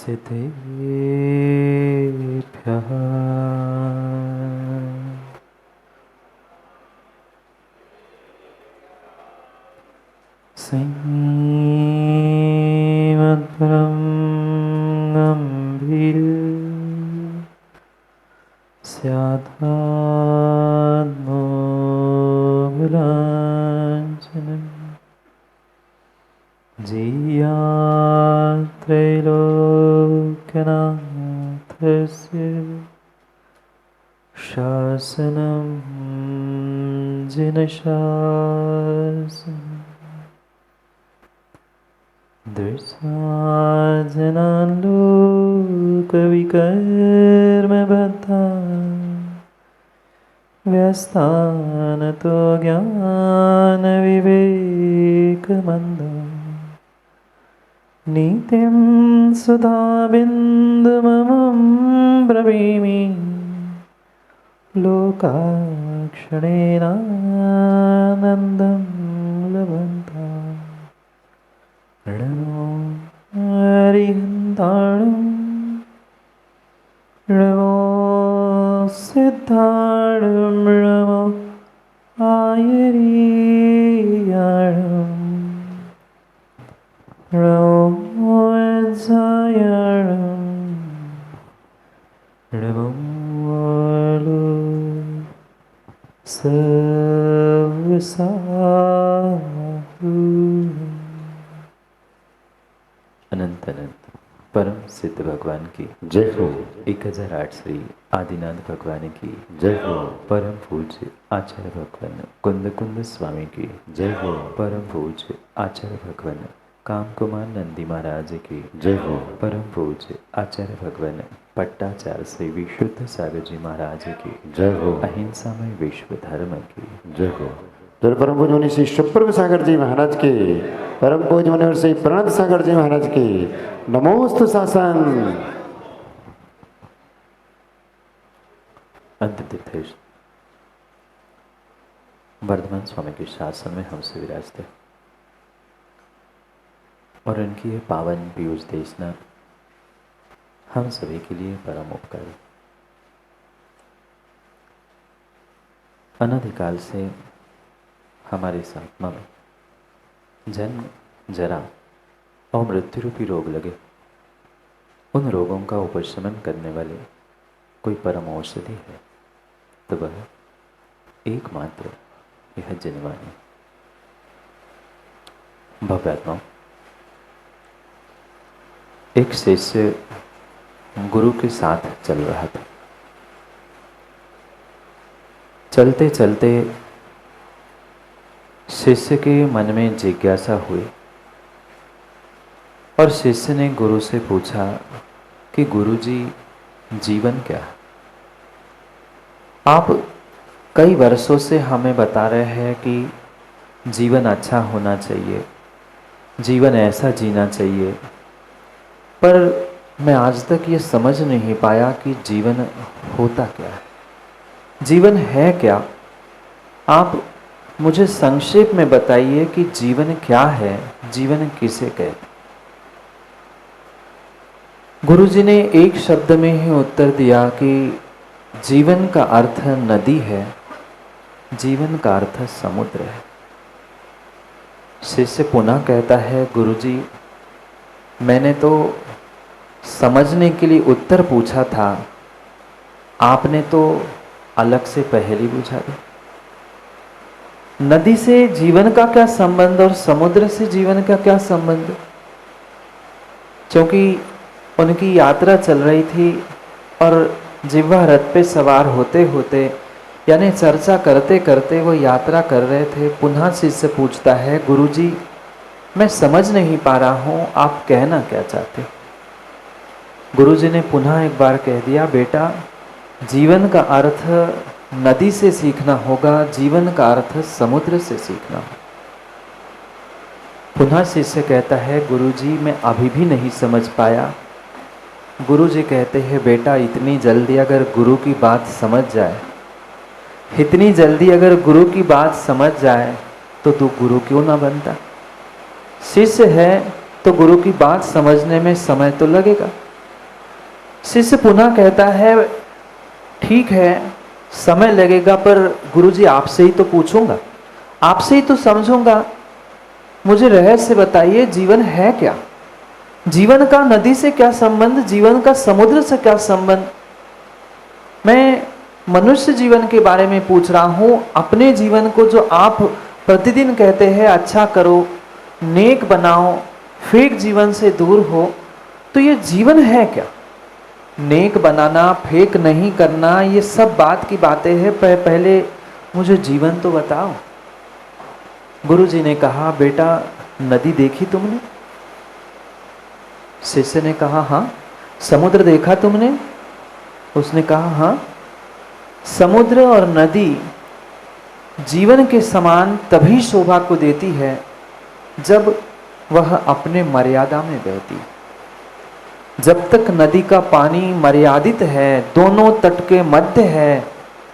सिद्धेभ्यः श्रीमद्ब्रह्मगम्भीरं स्यादात्मोऽभिलाञ्छनं जीयात्रैलोक्यनाथस्य शासनं जिनशासनं दृशाजनान् लोकविकर्मबद्धा व्यस्तानतो ज्ञानविवेकमन्दा नीतिं सुधाबिन्दुममं ब्रवीमि लोकाक्षणेनानन्दं लभन्ता णमो हरिहन्ताणं णमो सिद्धाणं णमो आयरीयाणं णमो वत्सायाणं णमो सर्वसाहु। अनंत अनंत परम सिद्ध भगवान की जय हो। 1008 श्री आदिनाथ भगवान की जय हो। परम पूज्य आचार्य भगवान कुंद कुंद स्वामी की जय हो। परम पूज्य आचार्य भगवान काम कुमार नंदी महाराज की जय हो। परम पूज्य आचार्य भगवान पट्टाचार्य श्री विशुद्ध सागर जी महाराज की जय हो। अहिंसामय विश्व धर्म की जय हो। तो परम पूज्य मुनि श्री सुप्रभ सागर जी महाराज के, परम पूज्य मुनि श्री प्रणत सागर जी महाराज के नमोस्तु शासन। अंत तीर्थेश वर्धमान स्वामी के शासन में हमसे विराजते और इनकी ये पावन पीयूष देशना हम सभी के लिए परम उपकारी। अनादिकाल से हमारे इस आत्मा में जन्म, जरा और मृत्यु रूपी रोग लगे, उन रोगों का उपशमन करने वाले कोई परम औषधि है तो वह एकमात्र यह जनवाणी। भव्यात्मा, एक शिष्य गुरु के साथ चल रहा था। चलते चलते शिष्य के मन में जिज्ञासा हुई और शिष्य ने गुरु से पूछा कि गुरुजी, जीवन क्या है? आप कई वर्षों से हमें बता रहे हैं कि जीवन अच्छा होना चाहिए, जीवन ऐसा जीना चाहिए, पर मैं आज तक ये समझ नहीं पाया कि जीवन होता क्या है, जीवन है क्या? आप मुझे संक्षेप में बताइए कि जीवन क्या है, जीवन किसे कहते? गुरुजी ने एक शब्द में ही उत्तर दिया कि जीवन का अर्थ नदी है, जीवन का अर्थ समुद्र है। शिष्य पुनः कहता है, गुरुजी, मैंने तो समझने के लिए उत्तर पूछा था, आपने तो अलग से पहेली बुझा दी। नदी से जीवन का क्या संबंध और समुद्र से जीवन का क्या संबंध? क्योंकि उनकी यात्रा चल रही थी और जिह्वा रथ पे सवार होते होते यानी चर्चा करते करते वो यात्रा कर रहे थे। पुनः शिष्य पूछता है, गुरुजी, मैं समझ नहीं पा रहा हूँ, आप कहना क्या चाहते? गुरुजी ने पुनः एक बार कह दिया, बेटा, जीवन का अर्थ नदी से सीखना होगा, जीवन का अर्थ समुद्र से सीखना होगा। पुनः शिष्य कहता है, गुरुजी, मैं अभी भी नहीं समझ पाया। गुरुजी कहते हैं, बेटा, इतनी जल्दी अगर गुरु की बात समझ जाए, इतनी जल्दी अगर गुरु की बात समझ जाए तो तू गुरु क्यों ना बनता? शिष्य है तो गुरु की बात समझने में समय तो लगेगा। शिष्य पुनः कहता है, ठीक है समय लगेगा, पर गुरुजी आपसे ही तो पूछूंगा, आपसे ही तो समझूंगा, मुझे रहस्य बताइए, जीवन है क्या? जीवन का नदी से क्या संबंध, जीवन का समुद्र से क्या संबंध? मैं मनुष्य जीवन के बारे में पूछ रहा हूं, अपने जीवन को जो आप प्रतिदिन कहते हैं अच्छा करो, नेक बनाओ, फेक जीवन से दूर हो, तो ये जीवन है क्या? नेक बनाना, फेक नहीं करना, ये सब बात की बातें हैं, पहले मुझे जीवन तो बताओ। गुरुजी ने कहा, बेटा नदी देखी तुमने? शिष्य ने कहा हाँ। समुद्र देखा तुमने? उसने कहा हाँ। समुद्र और नदी जीवन के समान तभी शोभा को देती है जब वह अपने मर्यादा में बहती। जब तक नदी का पानी मर्यादित है, दोनों तट के मध्य है,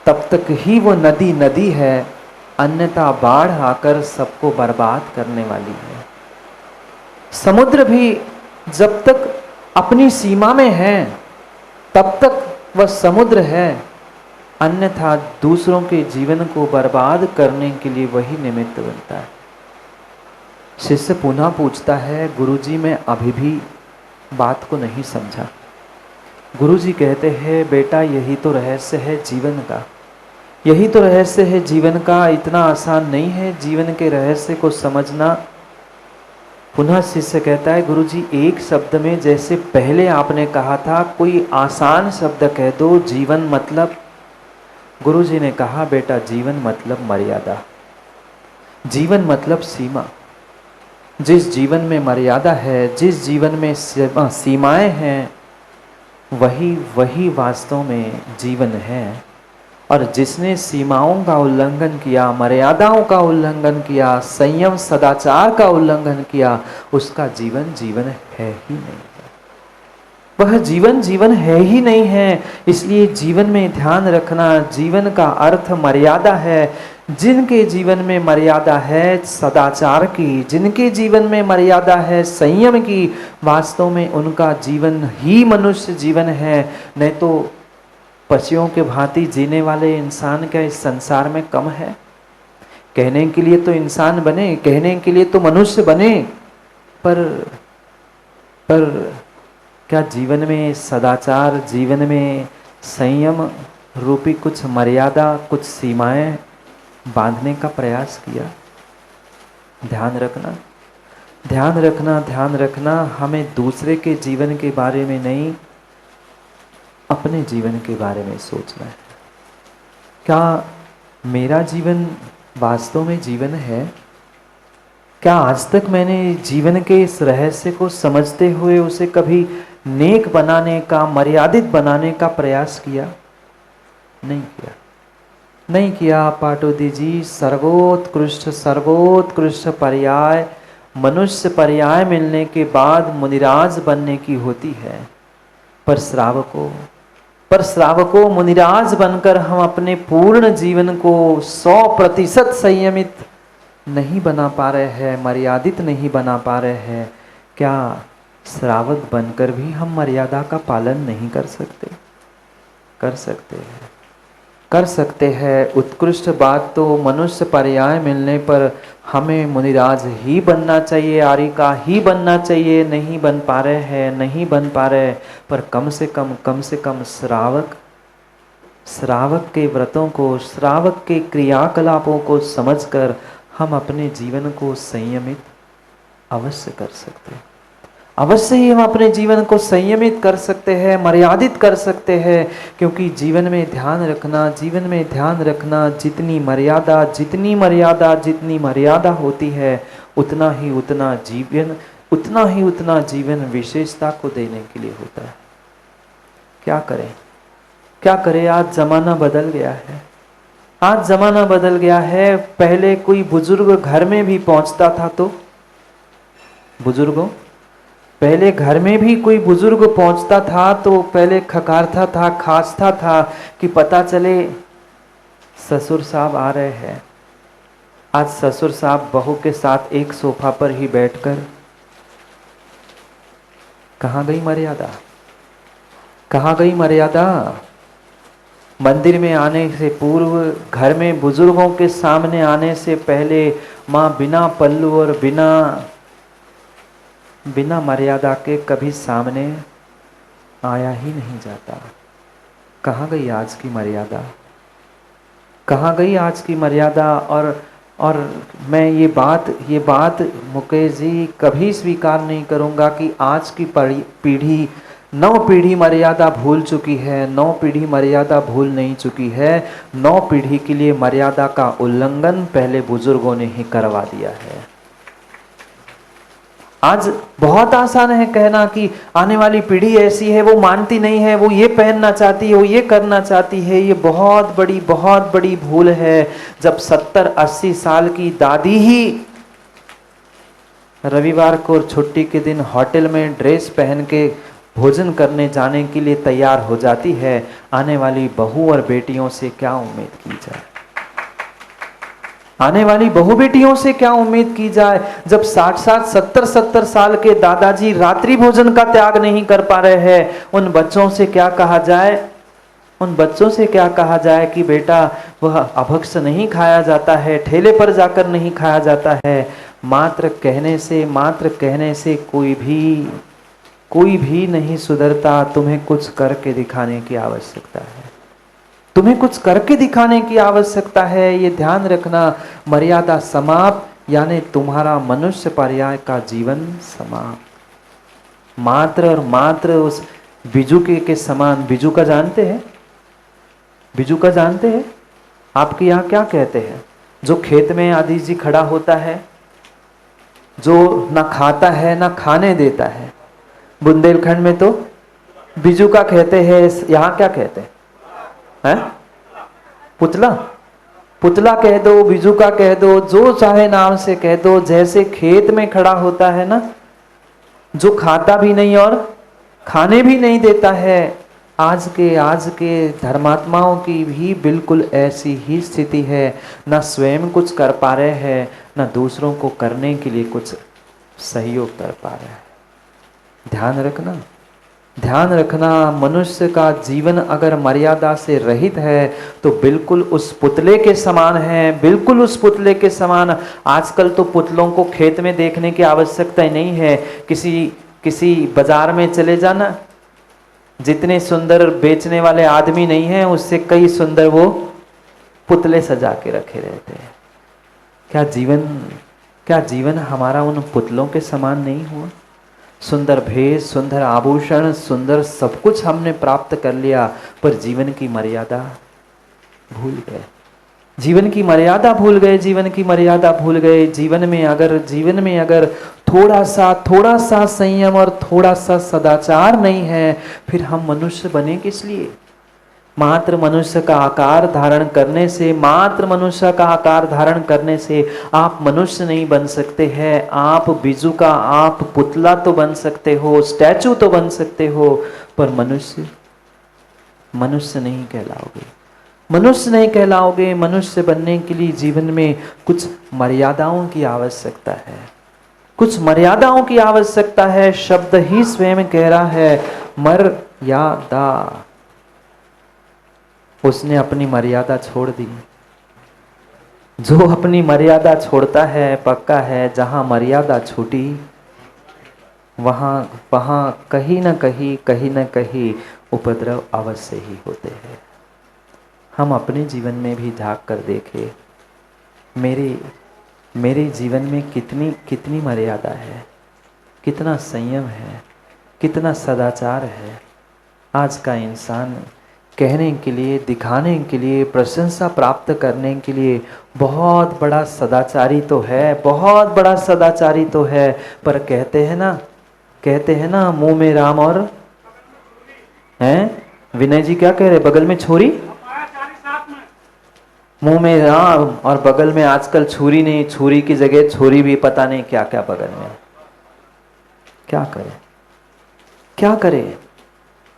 तब तक ही वो नदी नदी है, अन्यथा बाढ़ आकर सबको बर्बाद करने वाली है। समुद्र भी जब तक अपनी सीमा में है तब तक वह समुद्र है, अन्यथा दूसरों के जीवन को बर्बाद करने के लिए वही निमित्त बनता है। शिष्य पुनः पूछता है, गुरुजी मैं अभी भी बात को नहीं समझा। गुरुजी कहते हैं, बेटा यही तो रहस्य है जीवन का, यही तो रहस्य है जीवन का, इतना आसान नहीं है जीवन के रहस्य को समझना। पुनः शिष्य कहता है, गुरुजी एक शब्द में, जैसे पहले आपने कहा था कोई आसान शब्द कह दो, जीवन मतलब। गुरुजी ने कहा, बेटा जीवन मतलब मर्यादा, जीवन मतलब सीमा। जिस जीवन में मर्यादा है, जिस जीवन में सीमाएं हैं, वही वास्तव में जीवन है। और जिसने सीमाओं का उल्लंघन किया, मर्यादाओं का उल्लंघन किया, संयम सदाचार का उल्लंघन किया, उसका जीवन जीवन है ही नहीं, वह जीवन जीवन है ही नहीं है। इसलिए जीवन में ध्यान रखना, जीवन का अर्थ मर्यादा है। जिनके जीवन में मर्यादा है सदाचार की, जिनके जीवन में मर्यादा है संयम की, वास्तव में उनका जीवन ही मनुष्य जीवन है। नहीं तो पशुओं के भांति जीने वाले इंसान क्या इस संसार में कम है? कहने के लिए तो इंसान बने, कहने के लिए तो मनुष्य बने, पर क्या जीवन में सदाचार, जीवन में संयम रूपी कुछ मर्यादा, कुछ सीमाएं बांधने का प्रयास किया? ध्यान रखना, ध्यान रखना, ध्यान रखना। हमें दूसरे के जीवन के बारे में नहीं, अपने जीवन के बारे में सोचना है। क्या मेरा जीवन वास्तव में जीवन है? क्या आज तक मैंने जीवन के इस रहस्य को समझते हुए उसे कभी नेक बनाने का, मर्यादित बनाने का प्रयास किया? नहीं किया, नहीं किया। पाटोदी जी, सर्वोत्कृष्ट पर्याय मनुष्य पर्याय मिलने के बाद मुनिराज बनने की होती है। पर श्रावकों मुनिराज बनकर हम अपने पूर्ण जीवन को 100% संयमित नहीं बना पा रहे हैं, मर्यादित नहीं बना पा रहे हैं। क्या श्रावक बनकर भी हम मर्यादा का पालन नहीं कर सकते? कर सकते हैं, कर सकते हैं। उत्कृष्ट बात तो मनुष्य पर्याय मिलने पर हमें मुनिराज ही बनना चाहिए, आर्य का ही बनना चाहिए। नहीं बन पा रहे हैं, नहीं बन पा रहे, पर कम से कम श्रावक के व्रतों को, श्रावक के क्रियाकलापों को समझकर हम अपने जीवन को संयमित अवश्य कर सकते हैं। अवश्य ही हम अपने जीवन को संयमित कर सकते हैं, मर्यादित कर सकते हैं। क्योंकि जीवन में ध्यान रखना, जीवन में ध्यान रखना, जितनी मर्यादा होती है उतना ही उतना जीवन विशेषता को देने के लिए होता है। क्या करें? आज जमाना बदल गया है, आज जमाना बदल गया है। पहले कोई बुजुर्ग घर में भी पहुंचता था तो बुजुर्गों, पहले घर में भी कोई बुजुर्ग पहुंचता था तो पहले खकारता था, खांसता था कि पता चले ससुर साहब आ रहे हैं। आज ससुर साहब बहू के साथ एक सोफा पर ही बैठकर, कहाँ गई मर्यादा? कहाँ गई मर्यादा? मंदिर में आने से पूर्व, घर में बुजुर्गों के सामने आने से पहले माँ बिना पल्लू और बिना मर्यादा के कभी सामने आया ही नहीं जाता। कहाँ गई आज की मर्यादा? कहाँ गई आज की मर्यादा? और मैं ये बात मुकेश जी कभी स्वीकार नहीं करूँगा कि आज की पीढ़ी, 9 पीढ़ी मर्यादा भूल चुकी है, 9 पीढ़ी मर्यादा भूल नहीं चुकी है। 9 पीढ़ी के लिए मर्यादा का उल्लंघन पहले बुजुर्गों ने ही करवा दिया है। आज बहुत आसान है कहना कि आने वाली पीढ़ी ऐसी है, वो मानती नहीं है, वो ये पहनना चाहती है, वो ये करना चाहती है। ये बहुत बड़ी भूल है। जब 70-80 साल की दादी ही रविवार को छुट्टी के दिन होटल में ड्रेस पहन के भोजन करने जाने के लिए तैयार हो जाती है, आने वाली बहू और बेटियों से क्या उम्मीद की जाए? आने वाली बहू बेटियों से क्या उम्मीद की जाए? जब 60-60, 70-70 साल के दादाजी रात्रि भोजन का त्याग नहीं कर पा रहे हैं, उन बच्चों से क्या कहा जाए? उन बच्चों से क्या कहा जाए कि बेटा वह अभक्ष नहीं खाया जाता है, ठेले पर जाकर नहीं खाया जाता है। मात्र कहने से कोई भी नहीं सुधरता। तुम्हें कुछ करके दिखाने की आवश्यकता है। तुम्हें कुछ करके दिखाने की आवश्यकता है। ये ध्यान रखना, मर्यादा समाप्त यानी तुम्हारा मनुष्य पर्याय का जीवन समाप्त। मात्र और मात्र उस बिजू के समान। बिजू का जानते हैं? बिजू का जानते हैं? आपके यहाँ क्या कहते हैं? जो खेत में आदि जी खड़ा होता है, जो ना खाता है ना खाने देता है। बुंदेलखंड में तो बिजू का कहते हैं, यहाँ क्या कहते हैं? पुतला कह दो, बिजू का कह दो, जो चाहे नाम से कह दो। जैसे खेत में खड़ा होता है ना, जो खाता भी नहीं और खाने भी नहीं देता है। आज के धर्मात्माओं की भी बिल्कुल ऐसी ही स्थिति है। ना स्वयं कुछ कर पा रहे हैं, ना दूसरों को करने के लिए कुछ सहयोग कर पा रहे हैं। ध्यान रखना, मनुष्य का जीवन अगर मर्यादा से रहित है तो बिल्कुल उस पुतले के समान है, बिल्कुल उस पुतले के समान। आजकल तो पुतलों को खेत में देखने की आवश्यकता ही नहीं है। किसी बाजार में चले जाना, जितने सुंदर बेचने वाले आदमी नहीं हैं, उससे कई सुंदर वो पुतले सजा के रखे रहते हैं। क्या जीवन हमारा उन पुतलों के समान नहीं हुआ? सुंदर भेष, सुंदर आभूषण, सुंदर सब कुछ हमने प्राप्त कर लिया, पर जीवन की मर्यादा भूल गए। जीवन की मर्यादा भूल गए। जीवन में अगर थोड़ा सा संयम और थोड़ा सा सदाचार नहीं है, फिर हम मनुष्य बने किस लिए? मात्र मनुष्य का आकार धारण करने से आप मनुष्य नहीं बन सकते हैं। आप बिजू का, आप पुतला तो बन सकते हो, स्टैचू तो बन सकते हो, पर मनुष्य नहीं कहलाओगे। मनुष्य बनने के लिए जीवन में कुछ मर्यादाओं की आवश्यकता है। शब्द ही स्वयं कह रहा है मर्यादा। उसने अपनी मर्यादा छोड़ दी। जो अपनी मर्यादा छोड़ता है, पक्का है जहां मर्यादा छूटी वहां कहीं न कहीं उपद्रव अवश्य ही होते हैं। हम अपने जीवन में भी झांक कर देखें, मेरे जीवन में कितनी मर्यादा है, कितना संयम है, कितना सदाचार है। आज का इंसान कहने के लिए, दिखाने के लिए, प्रशंसा प्राप्त करने के लिए बहुत बड़ा सदाचारी तो है, पर कहते हैं ना मुंह में राम और हैं। विनय जी क्या कह रहे? बगल में छोरी, मुंह में राम और बगल में आजकल छुरी नहीं, छुरी की जगह छोरी भी पता नहीं क्या क्या बगल में। क्या करे?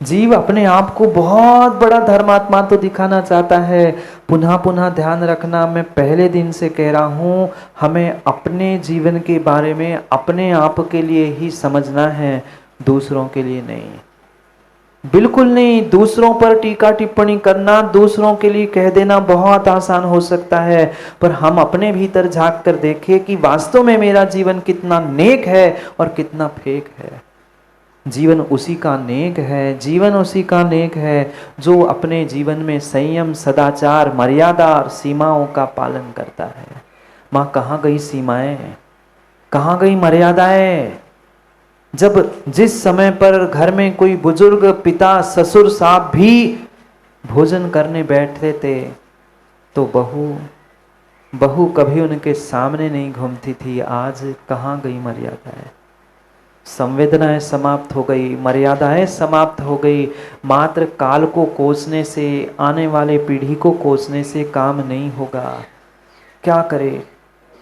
जीव अपने आप को बहुत बड़ा धर्मात्मा तो दिखाना चाहता है। पुनः ध्यान रखना, मैं पहले दिन से कह रहा हूं, हमें अपने जीवन के बारे में अपने आप के लिए ही समझना है, दूसरों के लिए नहीं। बिल्कुल नहीं। दूसरों पर टीका टिप्पणी करना, दूसरों के लिए कह देना बहुत आसान हो सकता है, पर हम अपने भीतर झांक कर देखें कि वास्तव में मेरा जीवन कितना नेक है और कितना फेक है। जीवन उसी का नेक है, जीवन उसी का नेक है जो अपने जीवन में संयम, सदाचार, मर्यादा और सीमाओं का पालन करता है। माँ, कहाँ गई सीमाएं, कहाँ गई मर्यादाएं? जब जिस समय पर घर में कोई बुजुर्ग, पिता, ससुर साहब भी भोजन करने बैठते थे तो बहू कभी उनके सामने नहीं घूमती थी। आज कहाँ गई मर्यादाएं? संवेदनाएं समाप्त हो गई, मर्यादाएं समाप्त हो गई। मात्र काल को कोसने से, आने वाले पीढ़ी को कोसने से काम नहीं होगा। क्या करे,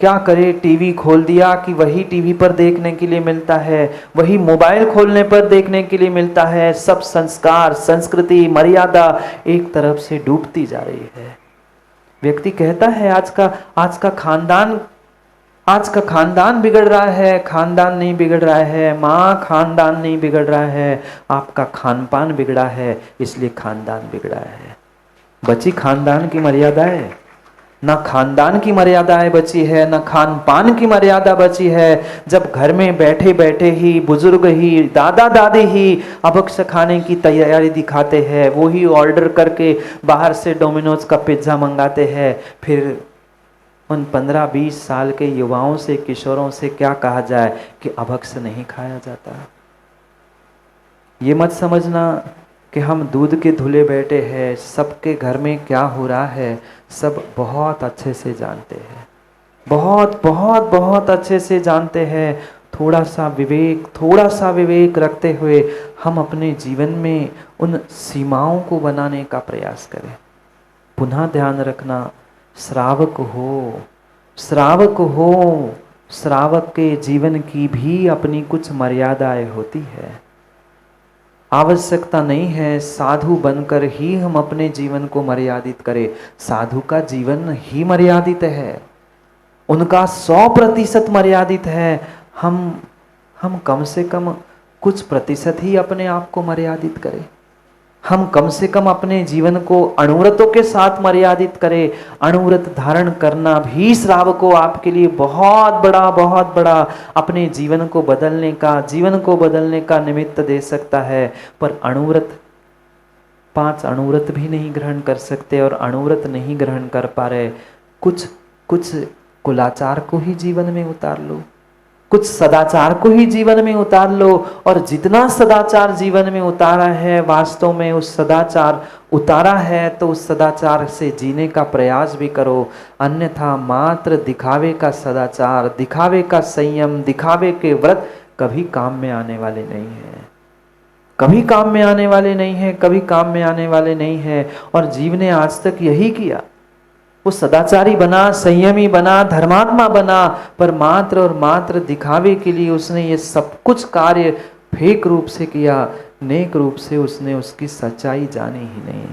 क्या करे? टीवी खोल दिया कि वही टीवी पर देखने के लिए मिलता है, वही मोबाइल खोलने पर देखने के लिए मिलता है। सब संस्कार, संस्कृति, मर्यादा एक तरफ से डूबती जा रही है। व्यक्ति कहता है आज का खानदान बिगड़ रहा है। खानदान नहीं बिगड़ रहा है माँ, खानदान नहीं बिगड़ रहा है, आपका खान पान बिगड़ा है, इसलिए खानदान बिगड़ा है। बची खानदान की मर्यादा है? ना खानदान की मर्यादाएं बची है, ना खान पान की मर्यादा बची है। जब घर में बैठे बैठे ही बुजुर्ग ही, दादा दादी ही अभक्ष खाने की तैयारी दिखाते हैं, वो ही ऑर्डर करके बाहर से डोमिनोज का पिज्ज़ा मंगाते हैं, फिर उन 15-20 साल के युवाओं से, किशोरों से क्या कहा जाए कि अभक्ष नहीं खाया जाता। ये मत समझना कि हम दूध के धुले बैठे हैं, सबके घर में क्या हो रहा है सब बहुत अच्छे से जानते हैं, बहुत बहुत बहुत अच्छे से जानते हैं। थोड़ा सा विवेक रखते हुए हम अपने जीवन में उन सीमाओं को बनाने का प्रयास करें। पुनः ध्यान रखना, श्रावक हो, श्रावक के जीवन की भी अपनी कुछ मर्यादाएं होती है। आवश्यकता नहीं है साधु बनकर ही हम अपने जीवन को मर्यादित करें। साधु का जीवन ही मर्यादित है, उनका 100% मर्यादित है। हम कम से कम कुछ प्रतिशत ही अपने आप को मर्यादित करें। हम कम से कम अपने जीवन को अणुव्रतों के साथ मर्यादित करें। अणुव्रत धारण करना भी श्रावक को आपके लिए बहुत बड़ा अपने जीवन को बदलने का निमित्त दे सकता है। पर अणुव्रत 5 अणुव्रत भी नहीं ग्रहण कर सकते और अणुव्रत नहीं ग्रहण कर पा रहे, कुछ कुलाचार को ही जीवन में उतार लो, कुछ सदाचार को ही जीवन में उतार लो। और जितना सदाचार जीवन में उतारा है, वास्तव में उस सदाचार उतारा है तो उस सदाचार से जीने का प्रयास भी करो। अन्यथा मात्र दिखावे का सदाचार, दिखावे का संयम, दिखावे के व्रत कभी काम में आने वाले नहीं हैं, कभी काम में आने वाले नहीं हैं, कभी काम में आने वाले नहीं हैं। और जीव ने आज तक यही किया, वो सदाचारी बना, संयमी बना, धर्मात्मा बना, पर मात्र और मात्र दिखावे के लिए उसने ये सब कुछ कार्य फेक रूप से किया। नेक रूप से उसने उसकी सच्चाई जानी ही नहीं।